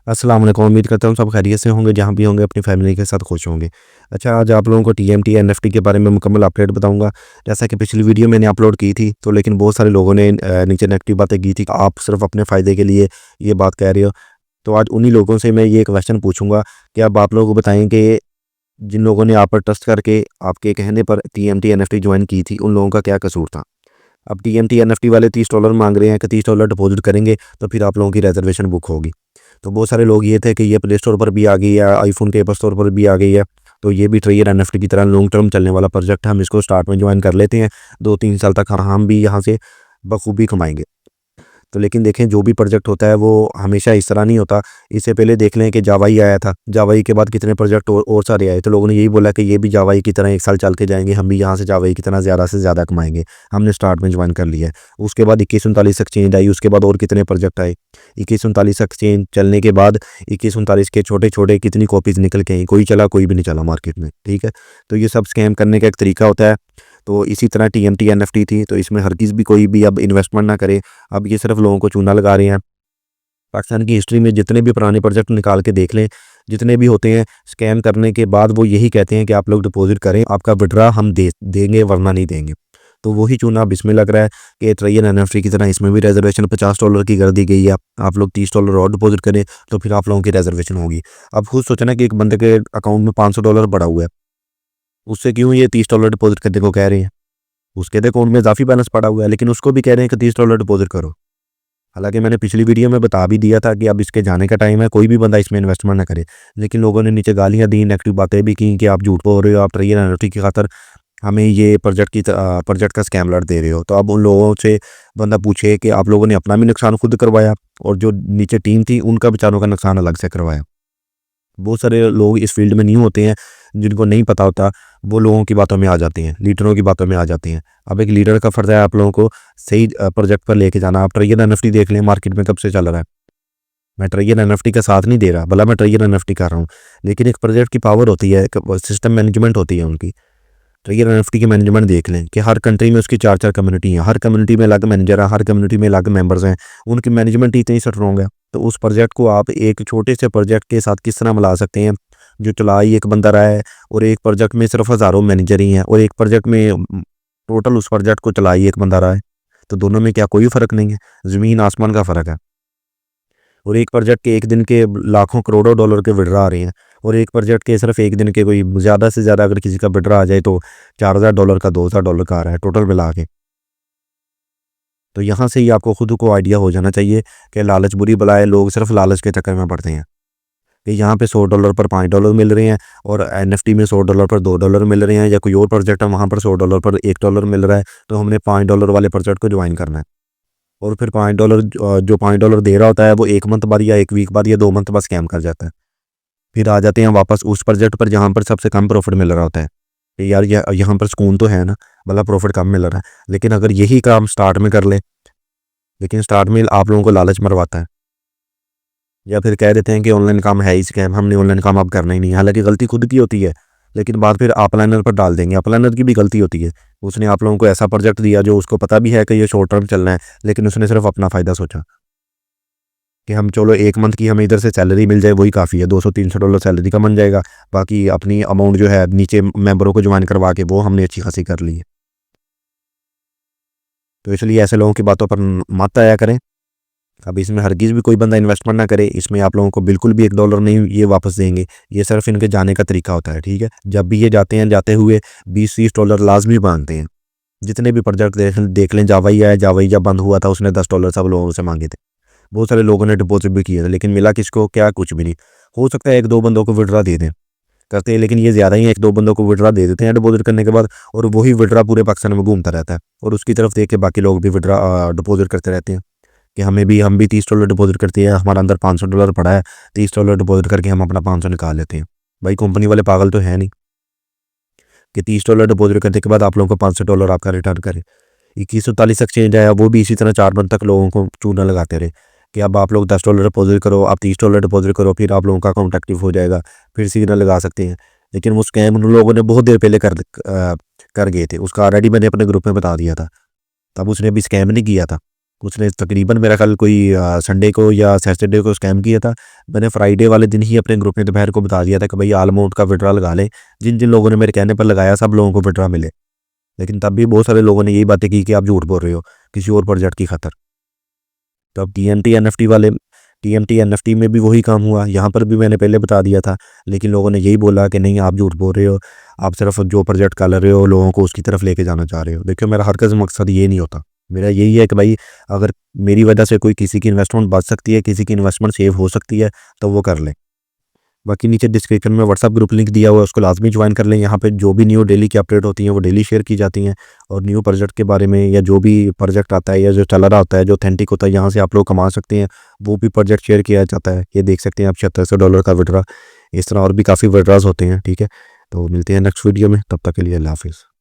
अस्सलाम वालेकुम। उम्मीद करता हूँ सब खैरियत से होंगे, जहाँ भी होंगे अपनी फैमिली के साथ खुश होंगे। अच्छा, आज आप लोगों को टीएमटी एनएफटी के बारे में मुकम्मल अपडेट बताऊंगा। जैसा कि पिछली वीडियो मैंने अपलोड की थी, तो लेकिन बहुत सारे लोगों ने नीचे नेगेटिव बातें की थी कि आप सिर्फ अपने फ़ायदे के लिए ये बात कह रहे हो। तो आज उन्हीं लोगों से मैं ये क्वेश्चन पूछूंगा कि अब आप लोगों को बताएं कि जिन लोगों ने आप पर ट्रस्ट करके आपके कहने पर टीएमटी एनएफटी ज्वाइन की थी, उन लोगों का क्या कसूर था। अब टीएमटी एनएफटी वाले $30 मांग रहे हैं कि $30 डिपॉजिट करेंगे तो फिर आप लोगों की रिजर्वेशन बुक होगी। तो बहुत सारे लोग ये थे कि ये प्ले स्टोर पर भी आ गई है, आईफोन के ऐप स्टोर पर भी आ गई है। तो ये भी ट्रेयर एनएफटी की तरह लॉन्ग टर्म चलने वाला प्रोजेक्ट है, हम इसको स्टार्ट में ज्वाइन कर लेते हैं। 2-3 साल तक हम भी यहाँ से बखूबी कमाएंगे। तो लेकिन देखें, जो भी प्रोजेक्ट होता है वो हमेशा इस तरह नहीं होता। इससे पहले देख लें कि जावाई आया था, जावाई के बाद कितने प्रोजेक्ट और सारे आए, तो लोगों ने यही बोला कि ये भी जावाई की तरह 1 साल चल के जाएंगे, हम भी यहाँ से जावाई की तरह ज़्यादा से ज़्यादा कमाएंगे। हमने स्टार्ट में ज्वाइन कर लिया है। उसके बाद 2139 एक्सचेंज आई, उसके बाद और कितने प्रोजेक्ट आए। 2139 एक्सचेंज चलने के बाद 2139 के छोटे छोटे कितनी कॉपीज़ निकल के आई, कोई चला कोई भी नहीं चला मार्केट में। ठीक है, तो ये सब स्कैम करने का एक तरीका होता है। तो इसी तरह टीएमटी एनएफटी थी, तो इसमें हरगिज़ भी कोई भी अब इन्वेस्टमेंट ना करे। अब ये सिर्फ लोगों को चूना लगा रहे हैं। पाकिस्तान की हिस्ट्री में जितने भी पुराने प्रोजेक्ट निकाल के देख लें, जितने भी होते हैं स्कैम करने के बाद वो यही कहते हैं कि आप लोग डिपॉजिट करें, आपका विड्रा हम देंगे वरना नहीं देंगे। तो वही चूना अब इसमें लग रहा है कि ट्रेयर एनएफटी की तरह इसमें भी रिजर्वेशन $50 की कर दी गई है। आप लोग $30 और डिपॉजिट करें तो फिर आप लोगों की रिजर्वेशन होगी। अब खुद सोचना कि एक बंदे के अकाउंट में $500 पड़ा हुआ है, उससे क्यों ये $30 डिपॉजिट करने को कह रहे हैं। उसके तो अकाउंट में इजाफी बैलेंस पड़ा हुआ है, लेकिन उसको भी कह रहे हैं कि $30 डिपॉजिट करो। हालांकि मैंने पिछली वीडियो में बता भी दिया था कि अब इसके जाने का टाइम है, कोई भी बंदा इसमें इन्वेस्टमेंट ना करे। लेकिन लोगों ने नीचे गालियां दी, नेगेटिव बातें भी की कि आप झूठ बोल रहे हो, आप ट्रेयर एनएफटी की खातर हमें ये प्रोजेक्ट का स्कैम लड़ दे रहे हो। तो अब उन लोगों से बंदा पूछे कि आप लोगों ने अपना भी नुकसान खुद करवाया और जो नीचे टीम थी उनका बेचारों का नुकसान अलग से करवाया। बहुत सारे लोग इस फील्ड में नहीं होते हैं, जिनको नहीं पता होता, वो लोगों की बातों में आ जाते हैं, लीडरों की बातों में आ जाते हैं। अब एक लीडर का फर्ज है आप लोगों को सही प्रोजेक्ट पर लेके जाना। आप ट्रेयर एनएफटी देख लें, मार्केट में कब से चल रहा है। मैं ट्रेयर एनएफटी का साथ नहीं दे रहा, भला मैं ट्रेयर एनएफटी कर रहा हूँ, लेकिन एक प्रोजेक्ट की पावर होती है, एक सिस्टम मैनेजमेंट होती है उनकी। ट्रेयर एनएफटी की मैनेजमेंट देख लें कि हर कंट्री में उसकी 4-4 कम्युनिटी हैं, हर कम्युनिटी में अलग मैनेजर है, हर कम्युनिटी में अलग मेंबर्स हैं, उनकी मैनेजमेंट इतनी स्ट्रॉन्ग है। तो उस प्रोजेक्ट को आप एक छोटे से प्रोजेक्ट के साथ किस तरह मिला सकते हैं, जो चला ही एक बंदा रहा है, और एक प्रोजेक्ट में सिर्फ हज़ारों मैनेजर ही हैं, और एक प्रोजेक्ट में टोटल उस प्रोजेक्ट को चला ही एक बंदा रहा है। तो दोनों में क्या कोई फ़र्क नहीं है, ज़मीन आसमान का फ़र्क है। और एक प्रोजेक्ट के एक दिन के लाखों करोड़ों डॉलर के विड्रा आ रहे हैं, और एक प्रोजेक्ट के सिर्फ एक दिन के कोई ज़्यादा से ज़्यादा अगर किसी का विड्रा आ जाए तो $4000 का, $2000 का आ रहा है टोटल मिला के। तो यहाँ से ही आपको खुद को आइडिया हो जाना चाहिए कि लालच बुरी बला है। लोग सिर्फ लालच के चक्कर में पड़ते हैं कि यहाँ पे $100 पर $5 मिल रहे हैं, और एनएफटी में $100 पर $2 मिल रहे हैं, या कोई और प्रोजेक्ट है वहाँ पर $100 पर $1 मिल रहा है, तो हमने $5 वाले प्रोजेक्ट को ज्वाइन करना है। और फिर $5 जो $5 दे रहा होता है वो 1 मंथ बाद या 1 वीक बाद या 2 मंथ बाद स्कैम कर जाता है। फिर आ जाते हैं वापस उस प्रोजेक्ट पर जहाँ पर सबसे कम प्रॉफिट मिल रहा होता है कि यार यहाँ पर सुकून तो है ना, मतलब प्रॉफिट कम मिल रहा है। लेकिन अगर यही काम स्टार्ट में कर ले, लेकिन स्टार्ट में आप लोगों को लालच मरवाता है, या फिर कह देते हैं कि ऑनलाइन काम है ही स्कैम, हमने ऑनलाइन काम अब करना ही नहीं। हालांकि गलती खुद की होती है, लेकिन बात फिर अपलाइनर पर डाल देंगे। अपलाइनर की भी गलती होती है, उसने आप लोगों को ऐसा प्रोजेक्ट दिया जो उसको पता भी है कि ये शॉर्ट टर्म चलना है, लेकिन उसने सिर्फ अपना फ़ायदा सोचा कि हम चलो 1 मंथ की हमें इधर से सैलरी मिल जाए वही काफ़ी है, $200-300 सैलरी का बन जाएगा, बाकी अपनी अमाउंट जो है नीचे मेंबरों को ज्वाइन करवा के वो हमने अच्छी खासी कर ली है। तो इसलिए ऐसे लोगों की बातों पर मत आया करें। अब इसमें हरगिज़ भी कोई बंदा इन्वेस्टमेंट ना करे। इसमें आप लोगों को बिल्कुल भी $1 नहीं ये वापस देंगे, ये सिर्फ इनके जाने का तरीका होता है। ठीक है, जब भी ये जाते हैं, जाते हुए $20-30 लाजमी मांगते हैं। जितने भी प्रोजेक्ट देख लें, जावाई आया, जावाई जब बंद हुआ था उसने $10 सब लोगों से मांगे थे। बहुत सारे लोगों ने डिपॉजिट भी किए थे, लेकिन मिला किसको, क्या, कुछ भी नहीं। हो सकता है 1-2 बंदों को विड्रा दे दें, करते हैं, लेकिन ये ज़्यादा ही 1-2 बंदों को विड्रा दे देते हैं डिपॉजिट करने के बाद, और वही विड्रा पूरे पाकिस्तान में घूमता रहता है, और उसकी तरफ देख के बाकी लोग भी विड्रा डिपॉजिट करते रहते हैं कि हम भी $30 डिपॉजिट करते हैं, हमारा अंदर $500 पड़ा है, $30 डिपॉजिट करके हम अपना 500 निकाल लेते हैं। भाई कंपनी वाले पागल तो है नहीं कि $30 डिपॉजिट करने के बाद आप लोगों को $500 आपका रिटर्न करे। 2139 एक्सचेंज आया, वो भी इसी तरह 4 मंथ तक लोगों को चूना लगाते रहे कि अब आप लोग $10 डिपॉजिट करो, आप $30 डिपॉजिट करो, फिर आप लोगों का अकाउंट एक्टिव हो जाएगा, फिर सिग्नल लगा सकते हैं। लेकिन वो स्कैम उन लोगों ने बहुत देर पहले कर गए थे, उसका ऑलरेडी मैंने अपने ग्रुप में बता दिया था, तब उसने अभी स्कैम नहीं किया था। उसने तकरीबन मेरा ख्याल कोई संडे को या सैटरडे को स्कैम किया था। मैंने फ्राइडे वाले दिन ही अपने ग्रुप में दोपहर को बता दिया था कि भाई ऑल अमाउंट का विड्रा लगा लें। जिन जिन लोगों ने मेरे कहने पर लगाया सब लोगों को विड्रा मिले। लेकिन तब भी बहुत सारे लोगों ने यही बातें की कि आप झूठ बोल रहे हो किसी और प्रोजेक्ट की खातर। तो अब टीएमटी एनएफटी में भी वही काम हुआ। यहाँ पर भी मैंने पहले बता दिया था, लेकिन लोगों ने यही बोला कि नहीं आप झूठ बोल रहे हो, आप सिर्फ जो प्रोजेक्ट कर रहे हो लोगों को उसकी तरफ लेके जाना चाह रहे हो। देखियो मेरा हरकत मकसद ये नहीं होता। मेरा यही है कि भाई अगर मेरी वजह से कोई किसी की इन्वेस्टमेंट बच सकती है, किसी की इन्वेस्टमेंट सेव हो सकती है, तो वो कर लें। बाकी नीचे डिस्क्रिप्शन में व्हाट्सअप ग्रुप लिंक दिया हुआ है, उसको लाजमी ज्वाइन कर लें। यहाँ पे जो भी न्यू डेली की अपडेट होती हैं वो डेली शेयर की जाती हैं। और न्यू प्रोजेक्ट के बारे में या जो भी प्रोजेक्ट आता है या जो चल रहा होता है, जो ऑथेंटिक होता है, यहाँ से आप लोग कमा सकते हैं, वो भी प्रोजेक्ट शेयर किया जाता है। ये देख सकते हैं आप $7600 का विड्रा। इस तरह और भी काफ़ी विड्राज होते हैं। ठीक है, तो मिलते हैं नेक्स्ट वीडियो में, तब तक के लिए अल्लाह हाफिज़।